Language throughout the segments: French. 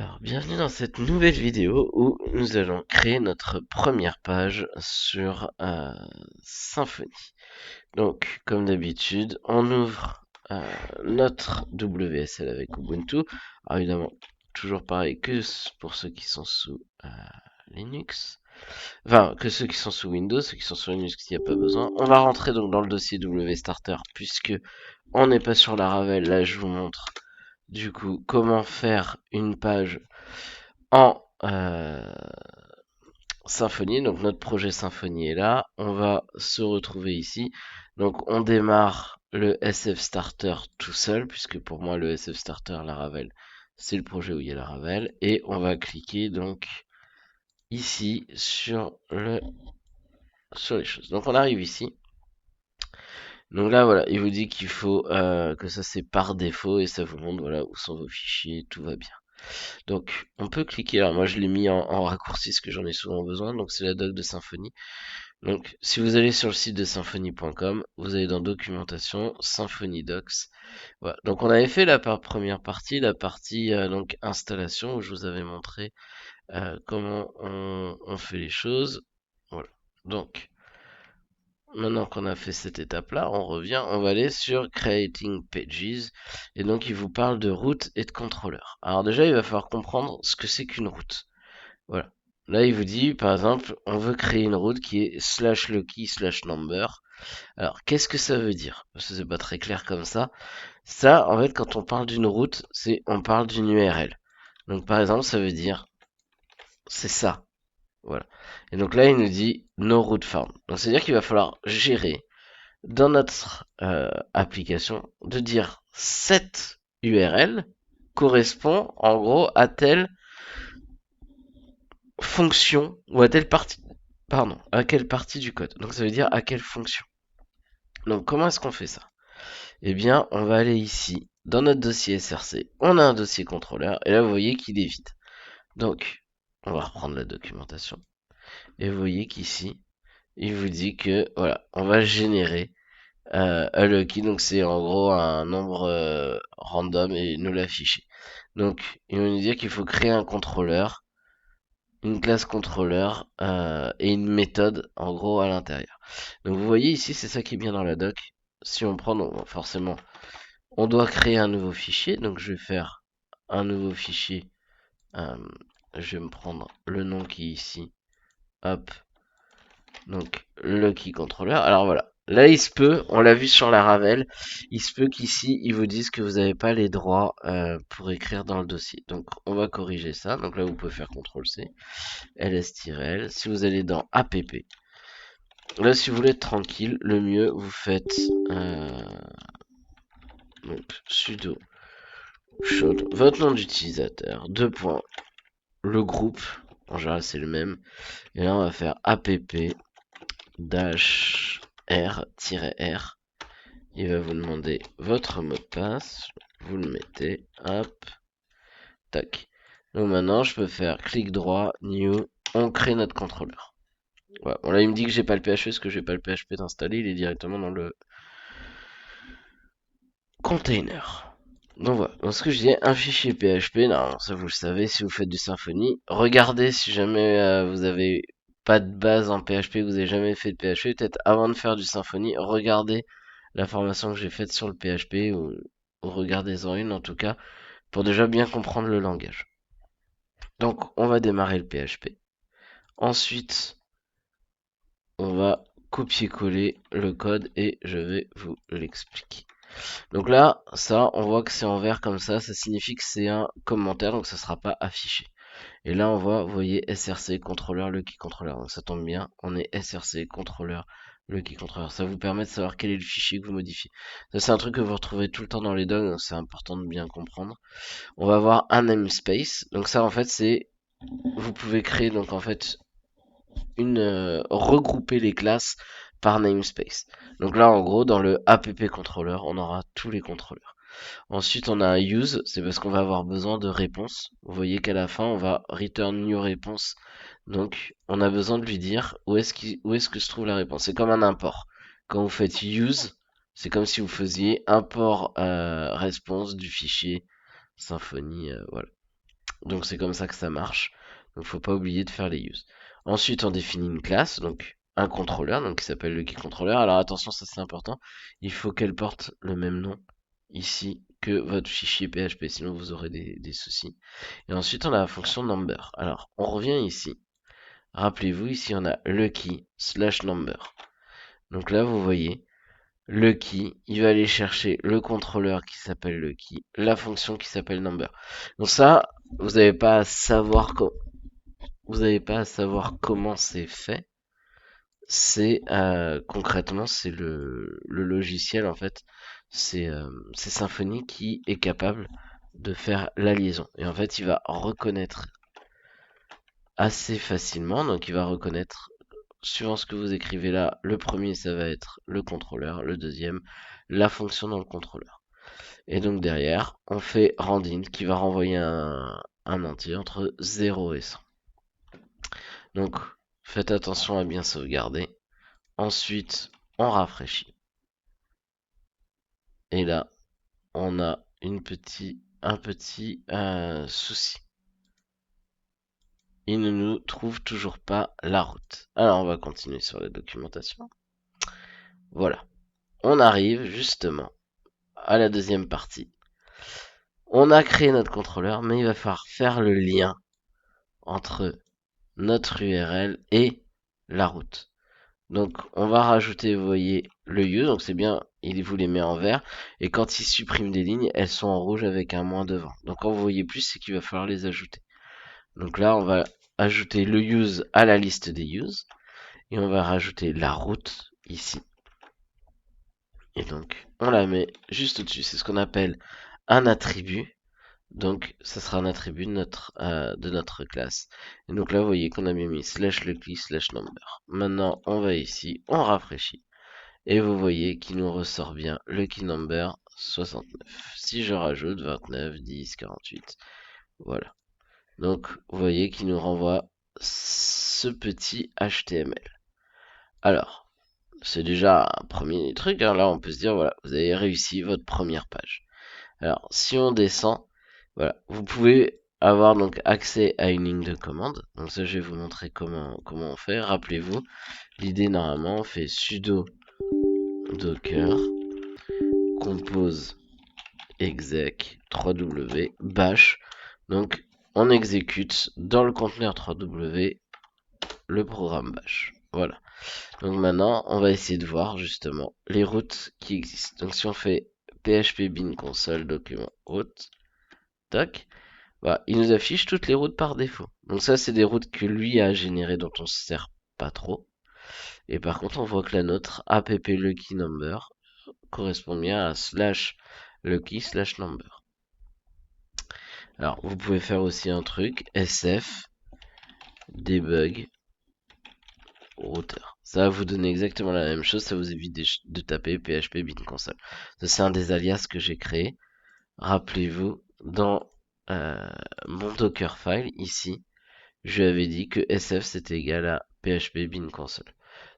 Alors, bienvenue dans cette nouvelle vidéo où nous allons créer notre première page sur Symfony. Donc, comme d'habitude, on ouvre notre WSL avec Ubuntu. Alors, évidemment, toujours pareil que pour ceux qui sont sous Linux. Enfin, que ceux qui sont sous Windows, ceux qui sont sur Linux, il n'y a pas besoin. On va rentrer donc dans le dossier WStarter puisque on n'est pas sur la Ravel. Là, je vous montre du coup comment faire une page en Symfony. Donc notre projet Symfony est là. On va se retrouver ici. Donc on démarre le SF Starter tout seul, puisque pour moi le SF Starter, la Ravel, c'est le projet où il y a la Ravel. Et on va cliquer donc ici sur les choses. Donc on arrive ici. Donc là voilà, il vous dit qu'il faut que ça c'est par défaut et ça vous montre voilà où sont vos fichiers, tout va bien. Donc, on peut cliquer. Alors, moi, je l'ai mis en raccourci parce que j'en ai souvent besoin. Donc, c'est la doc de Symfony. Donc, si vous allez sur le site de symfony.com, vous allez dans Documentation, Symfony Docs. Voilà. Donc, on avait fait la première partie, la partie donc installation, où je vous avais montré comment on fait les choses. Voilà. Donc, maintenant qu'on a fait cette étape-là, on revient, on va aller sur Creating Pages. Et donc, il vous parle de route et de contrôleur. Alors déjà, il va falloir comprendre ce que c'est qu'une route. Voilà. Là, il vous dit, par exemple, on veut créer une route qui est /lucky/number. Alors, qu'est-ce que ça veut dire? Parce que c'est pas très clair comme ça. Ça, en fait, quand on parle d'une route, on parle d'une URL. Donc, par exemple, ça veut dire, c'est ça. Voilà. Et donc là, il nous dit no route found. Donc, c'est-à-dire qu'il va falloir gérer dans notre application de dire cette URL correspond en gros à telle fonction ou à telle partie, pardon, à quelle partie du code. Donc ça veut dire à quelle fonction. Donc comment est-ce qu'on fait ça? Eh bien, on va aller ici dans notre dossier SRC. On a un dossier contrôleur et là vous voyez qu'il est vide. Donc on va reprendre la documentation et vous voyez qu'ici il vous dit que voilà, on va générer a lucky, donc c'est en gros un nombre random et nous l'afficher. Donc il va nous dire qu'il faut créer un contrôleur, une classe contrôleur et une méthode en gros à l'intérieur. Donc vous voyez ici, c'est ça qui est bien dans la doc. Si on prend, donc, forcément, on doit créer un nouveau fichier. Donc je vais faire un nouveau fichier. Je vais me prendre le nom qui est ici. Hop, donc Lucky Controller. Alors voilà, là il se peut, on l'a vu sur la Ravel, il se peut qu'ici ils vous disent que vous n'avez pas les droits pour écrire dans le dossier. Donc on va corriger ça. Donc là vous pouvez faire CTRL-C, ls-l. Si vous allez dans app, là si vous voulez être tranquille, le mieux vous faites donc, sudo show votre nom d'utilisateur, deux points, le groupe, en général c'est le même, et là on va faire app dash r-r. Il va vous demander votre mot de passe. Vous le mettez. Hop. Tac. Donc maintenant, je peux faire clic droit, new. On crée notre contrôleur. Voilà. Bon, là, il me dit que j'ai pas le PHP parce que j'ai pas le PHP d'installer. Il est directement dans le container. Donc voilà. Donc ce que je disais, un fichier PHP. Non, ça vous le savez si vous faites du Symfony. Regardez si jamais vous avez pas de base en PHP, que vous avez jamais fait de PHP. Peut-être avant de faire du Symfony, regardez la formation que j'ai faite sur le PHP ou regardez-en une en tout cas pour déjà bien comprendre le langage. Donc on va démarrer le PHP. Ensuite, on va copier-coller le code et je vais vous l'expliquer. Donc là, ça, on voit que c'est en vert comme ça signifie que c'est un commentaire, donc ça ne sera pas affiché. Et là, on voit, vous voyez, src contrôleur, le key contrôleur. Donc ça tombe bien, on est src contrôleur, le key contrôleur. Ça vous permet de savoir quel est le fichier que vous modifiez. Ça, c'est un truc que vous retrouvez tout le temps dans les docs, donc c'est important de bien comprendre. On va avoir un namespace. Donc ça, en fait, c'est, vous pouvez créer, donc en fait, regrouper les classes par namespace. Donc là, en gros, dans le app controller, on aura tous les contrôleurs. Ensuite, on a un use, c'est parce qu'on va avoir besoin de réponses. Vous voyez qu'à la fin, on va return new réponse. Donc, on a besoin de lui dire où est-ce que se trouve la réponse. C'est comme un import. Quand vous faites use, c'est comme si vous faisiez import réponse du fichier Symfony. Voilà. Donc c'est comme ça que ça marche. Donc faut pas oublier de faire les use. Ensuite on définit une classe, donc un contrôleur, donc qui s'appelle le key Alors attention, ça c'est important. Il faut qu'elle porte le même nom ici que votre fichier PHP, sinon vous aurez des soucis. Et ensuite on a la fonction number. Alors on revient ici. Rappelez-vous, ici on a le key slash number. Donc là vous voyez, le key, il va aller chercher le contrôleur qui s'appelle le key, la fonction qui s'appelle number. Donc ça, vous n'avez pas à savoir comment c'est fait. C'est concrètement c'est le logiciel en fait. C'est Symfony qui est capable de faire la liaison. Et en fait, il va reconnaître assez facilement. Donc il va reconnaître, suivant ce que vous écrivez là, le premier ça va être le contrôleur, le deuxième la fonction dans le contrôleur. Et donc derrière, on fait randin qui va renvoyer un entier entre 0 et 100. Donc faites attention à bien sauvegarder. Ensuite, on rafraîchit. Et là, on a un petit souci. Il ne nous trouve toujours pas la route. Alors on va continuer sur la documentation. Voilà. On arrive justement à la deuxième partie. On a créé notre contrôleur, mais il va falloir faire le lien entre notre URL et la route. Donc on va rajouter, vous voyez, le use, donc c'est bien, il vous les met en vert, et quand il supprime des lignes, elles sont en rouge avec un moins devant. Donc quand vous voyez plus, c'est qu'il va falloir les ajouter. Donc là, on va ajouter le use à la liste des use, et on va rajouter la route ici. Et donc, on la met juste au-dessus. C'est ce qu'on appelle un attribut. Donc, ça sera un attribut de notre classe. Et donc là, vous voyez qu'on a bien mis slash lucky slash number. Maintenant, on va ici, on rafraîchit. Et vous voyez qu'il nous ressort bien lucky number 69. Si je rajoute 29, 10, 48, voilà. Donc, vous voyez qu'il nous renvoie ce petit HTML. Alors, c'est déjà un premier truc. Hein. Là, on peut se dire, voilà, vous avez réussi votre première page. Alors, si on descend, voilà, vous pouvez avoir donc accès à une ligne de commande. Donc ça, je vais vous montrer comment on fait. Rappelez-vous, l'idée normalement, on fait sudo docker compose exec 3w bash. Donc, on exécute dans le conteneur 3w le programme bash. Voilà. Donc maintenant, on va essayer de voir justement les routes qui existent. Donc si on fait php bin console document route, tac, voilà, il nous affiche toutes les routes par défaut. Donc ça, c'est des routes que lui a générées dont on se sert pas trop. Et par contre, on voit que la nôtre app lucky number correspond bien à slash lucky slash number. Alors, vous pouvez faire aussi un truc, sf debug router. Ça va vous donner exactement la même chose, ça vous évite de taper php bin console. Ça, c'est un des alias que j'ai créé. Rappelez-vous, dans mon Dockerfile, ici, je lui avais dit que sf c'était égal à php bin console.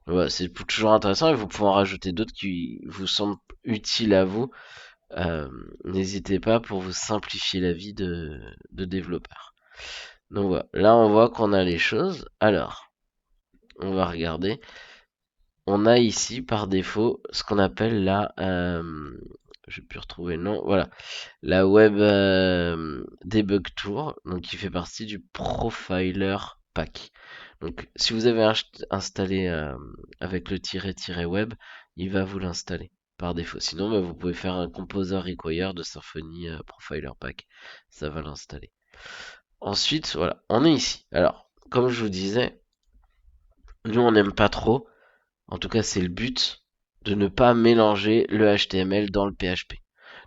Voilà, c'est toujours intéressant et vous pouvez en rajouter d'autres qui vous semblent utiles à vous. N'hésitez pas pour vous simplifier la vie de développeur. Donc voilà, là on voit qu'on a les choses. Alors, on va regarder. On a ici par défaut ce qu'on appelle la... je vais plus retrouver le nom. Voilà, la Web Debug Tour, donc qui fait partie du Profiler Pack. Donc si vous avez installé avec le -web, il va vous l'installer par défaut. Sinon, bah, vous pouvez faire un Composer Require de Symfony Profiler Pack. Ça va l'installer. Ensuite, voilà, on est ici. Alors, comme je vous disais, nous on n'aime pas trop. En tout cas, c'est le but de ne pas mélanger le HTML dans le PHP.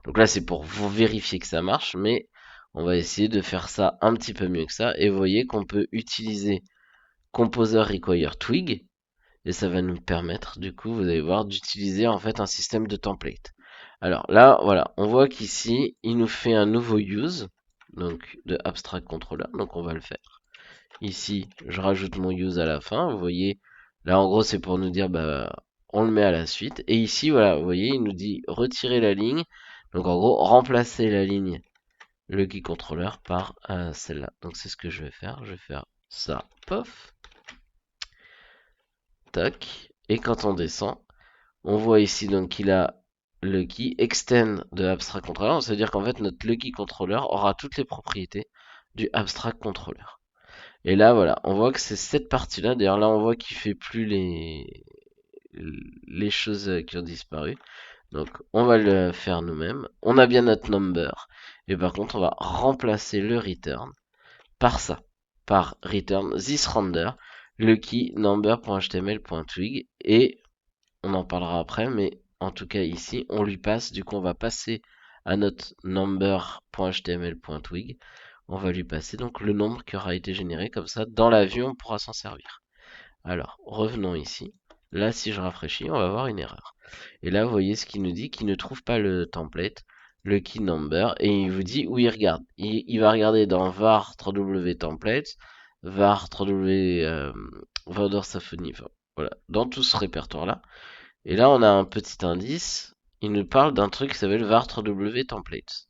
Donc là, c'est pour vous vérifier que ça marche, mais on va essayer de faire ça un petit peu mieux que ça. Et vous voyez qu'on peut utiliser Composer Require Twig, et ça va nous permettre, du coup, vous allez voir, d'utiliser en fait un système de template. Alors là, voilà, on voit qu'ici, il nous fait un nouveau use, donc de abstract controller, donc on va le faire. Ici, je rajoute mon use à la fin, vous voyez, là en gros c'est pour nous dire, bah, on le met à la suite. Et ici, voilà, vous voyez, il nous dit retirer la ligne, donc en gros, remplacer la ligne le key controller par celle-là. Donc c'est ce que je vais faire. Je vais faire ça, pof, tac. Et quand on descend, on voit ici donc qu'il a le key extend de abstract controller. C'est-à-dire qu'en fait notre le key controller aura toutes les propriétés du abstract controller. Et là voilà, on voit que c'est cette partie-là. D'ailleurs là on voit qu'il fait plus les choses qui ont disparu. Donc on va le faire nous-mêmes. On a bien notre number. Et par contre on va remplacer le return par ça. Par return this render, le key number.html.twig. Et on en parlera après, mais en tout cas ici, on lui passe, du coup on va passer à notre number.html.twig. On va lui passer donc le nombre qui aura été généré, comme ça dans la vue on pourra s'en servir. Alors, revenons ici. Là, si je rafraîchis, on va avoir une erreur. Et là, vous voyez ce qu'il nous dit, qu'il ne trouve pas le template, le key number, et il vous dit où il regarde. Il va regarder dans var www templates, var www vendor symfony, enfin, voilà, dans tout ce répertoire-là. Et là, on a un petit indice. Il nous parle d'un truc qui s'appelle var www templates.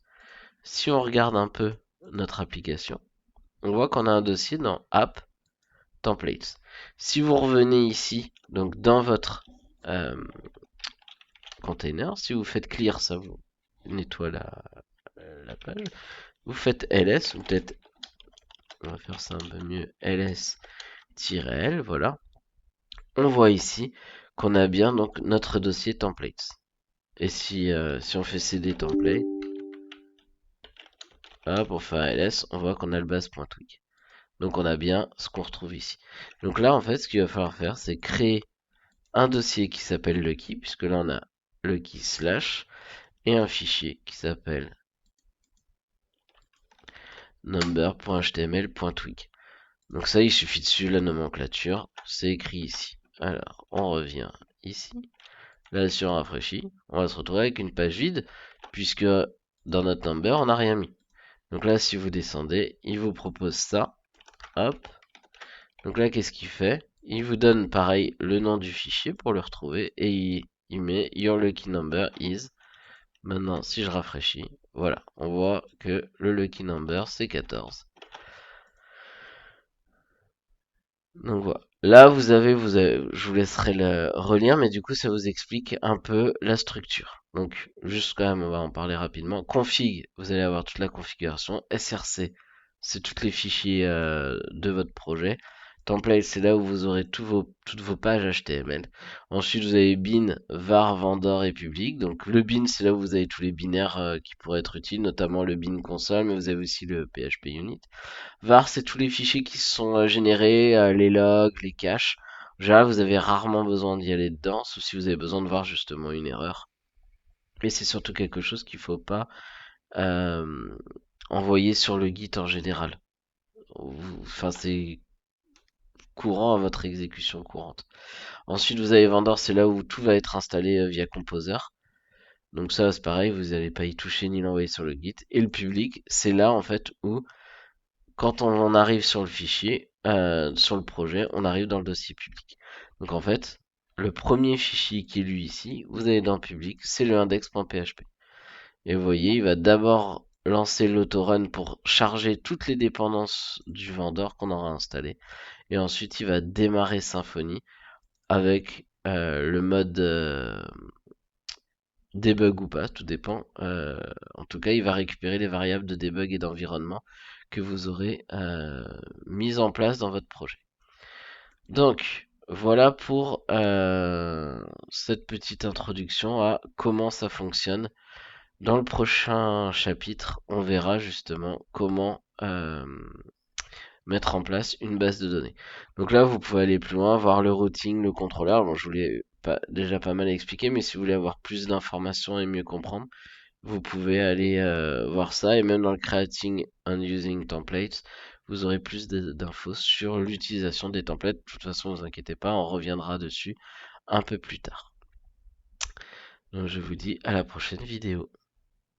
Si on regarde un peu notre application, on voit qu'on a un dossier dans app templates. Si vous revenez ici, donc dans votre container, si vous faites clear, ça vous nettoie la page. Vous faites ls, ou peut-être, on va faire ça un peu mieux, ls-l, voilà. On voit ici qu'on a bien donc notre dossier templates. Et si on fait cd template, hop, pour faire ls, on voit qu'on a le base.twig. Donc on a bien ce qu'on retrouve ici. Donc là, en fait, ce qu'il va falloir faire, c'est créer un dossier qui s'appelle le key, puisque là on a le key slash, et un fichier qui s'appelle number.html.twig. Donc ça, il suffit de suivre la nomenclature, c'est écrit ici. Alors, on revient ici. Là, sur un rafraîchi, on va se retrouver avec une page vide, puisque dans notre number, on n'a rien mis. Donc là, si vous descendez, il vous propose ça. Hop. Donc là, qu'est-ce qu'il fait? Il vous donne, pareil, le nom du fichier pour le retrouver, et il met your lucky number is. Maintenant, si je rafraîchis, voilà, on voit que le lucky number, c'est 14. Donc voilà. Là, je vous laisserai le relire, mais du coup, ça vous explique un peu la structure. Donc, juste quand même, on va en parler rapidement. Config, vous allez avoir toute la configuration. SRC, c'est tous les fichiers de votre projet. Template, c'est là où vous aurez toutes vos pages HTML. Ensuite, vous avez bin, var, vendor et public. Donc, le bin, c'est là où vous avez tous les binaires qui pourraient être utiles, notamment le bin console, mais vous avez aussi le PHP unit. Var, c'est tous les fichiers qui sont générés, les logs, les caches. En général, vous avez rarement besoin d'y aller dedans, sauf si vous avez besoin de voir justement une erreur. Et c'est surtout quelque chose qu'il ne faut pas euh, envoyer sur le Git en général. Enfin, c'est courant à votre exécution courante. Ensuite, vous avez Vendor, c'est là où tout va être installé via Composer. Donc ça, c'est pareil, vous n'allez pas y toucher ni l'envoyer sur le Git. Et le public, c'est là en fait où quand on arrive sur le fichier, sur le projet, on arrive dans le dossier public. Donc en fait, le premier fichier qui est lu ici, vous allez dans le public, c'est le index.php. Et vous voyez, il va d'abord lancer l'autorun pour charger toutes les dépendances du vendeur qu'on aura installé. Et ensuite, il va démarrer Symfony avec le mode debug ou pas, tout dépend. En tout cas, il va récupérer les variables de debug et d'environnement que vous aurez mises en place dans votre projet. Donc, voilà pour cette petite introduction à comment ça fonctionne. Dans le prochain chapitre, on verra justement comment mettre en place une base de données. Donc là, vous pouvez aller plus loin, voir le routing, le contrôleur. Bon, je vous l'ai déjà pas mal expliqué, mais si vous voulez avoir plus d'informations et mieux comprendre, vous pouvez aller voir ça. Et même dans le Creating and Using Templates, vous aurez plus d'infos sur l'utilisation des templates. De toute façon, ne vous inquiétez pas, on reviendra dessus un peu plus tard. Donc je vous dis à la prochaine vidéo.